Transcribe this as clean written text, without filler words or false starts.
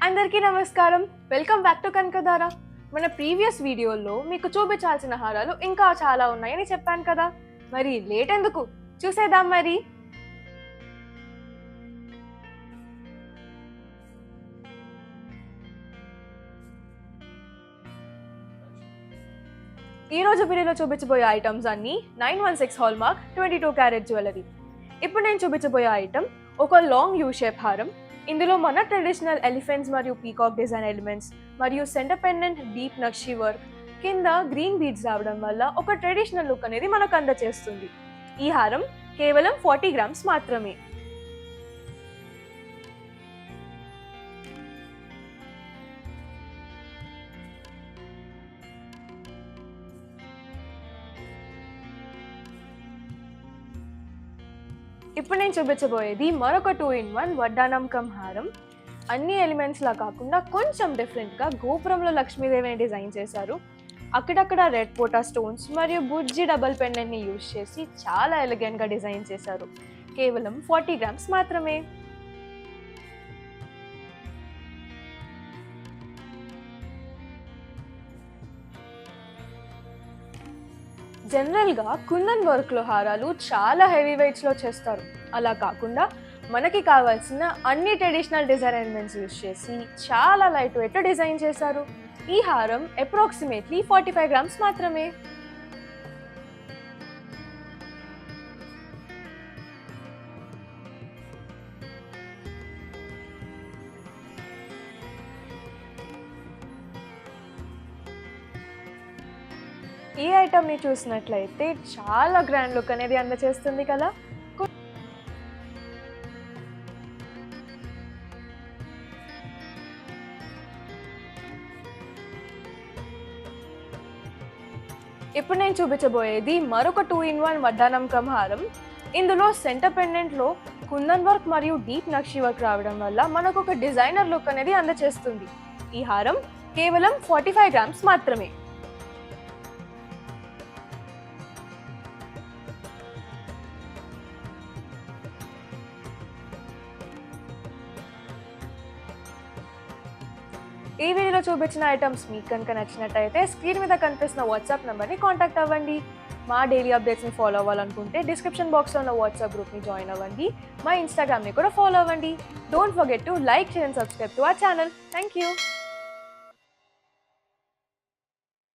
అందరికీ నమస్కారం. Welcome back to Kanakadhara. మన ప్రీవియస్ వీడియోలో మీకు చూపించాల్సిన హారాలు ఇంకా చాలా ఉన్నాయని చెప్పాను కదా. మరి లేట్ ఎందుకు, చూసేద్దాం మరి. ఈ రోజు వీడియోలో చూపించబోయే ఐటమ్స్ అన్ని 916 హాల్మార్క్ 22 క్యారెట్ జ్యువెలరీ. ఇప్పుడు నేను చూపించబోయే ఐటమ్ ఒక లాంగ్ యూ షేప్ హారం. ఇందులో మన ట్రెడిషనల్ ఎలిఫెంట్స్ మరియు పీకాక్ డిజైన్ ఎలిమెంట్స్ మరియు సెంటర్ పెండెంట్ డీప్ నక్షి వర్క్ కింద గ్రీన్ బీడ్స్ రావడం వల్ల ఒక ట్రెడిషనల్ లుక్ అనేది మనకు అందజేస్తుంది. ఈ హారం కేవలం 40 గ్రామ్స్ మాత్రమే. ఇప్పుడు నేను చూపించబోయేది మరొక 2-in-1 వడ్డానం కమ్ హారం. అన్ని ఎలిమెంట్స్ లా కాకుండా కొంచెం డిఫరెంట్గా గోపురంలో లక్ష్మీదేవిని డిజైన్ చేశారు. అక్కడక్కడ రెడ్ పోటా స్టోన్స్ మరియు బుజ్జి డబల్ పెండెంట్ని యూజ్ చేసి చాలా ఎలిగెంట్గా డిజైన్ చేశారు. కేవలం 40 గ్రామ్స్ మాత్రమే. జనరల్గా కుందన్ వర్క్లో హారాలు చాలా హెవీ వెయిట్స్లో చేస్తారు. అలా కాకుండా మనకి కావాల్సిన అన్ని ట్రెడిషనల్ డిజైన్ ఎలిమెంట్స్ యూజ్ చేసి చాలా లైట్ వెయిట్లో డిజైన్ చేశారు. ఈ హారం అప్రాక్సిమేట్లీ 45 గ్రామ్స్ మాత్రమే. ఈ ఐటమ్ని చూసినట్లయితే చాలా గ్రాండ్ లుక్ అనేది అందజేస్తుంది కదా. ఇప్పుడు నేను చూపించబోయేది మరొక 2-in-1 వడ్డానం కమ్ హారం. ఇందులో సెంటర్ పెండెంట్లో కుందన్ వర్క్ మరియు డీప్ నక్షి వర్క్ రావడం వల్ల మనకు ఒక డిజైనర్ లుక్ అనేది అందజేస్తుంది. ఈ హారం కేవలం 45 గ్రామ్స్ మాత్రమే. ఈ వీడియోలో చూపించిన ఐటమ్స్ మీకు కనుక నచ్చినట్టయితే స్క్రీన్ మీద కనిపిస్తున్న వాట్సాప్ నెంబర్ని కాంటాక్ట్ అవ్వండి. మా డైలీ అప్డేట్స్ని ఫాలో అవ్వాలనుకుంటే డిస్క్రిప్షన్ బాక్స్లో ఉన్న వాట్సాప్ గ్రూప్ని జాయిన్ అవ్వండి. మా ఇన్స్టాగ్రామ్ని కూడా ఫాలో అవ్వండి. Don't forget to like, share and subscribe to our channel. Thank you.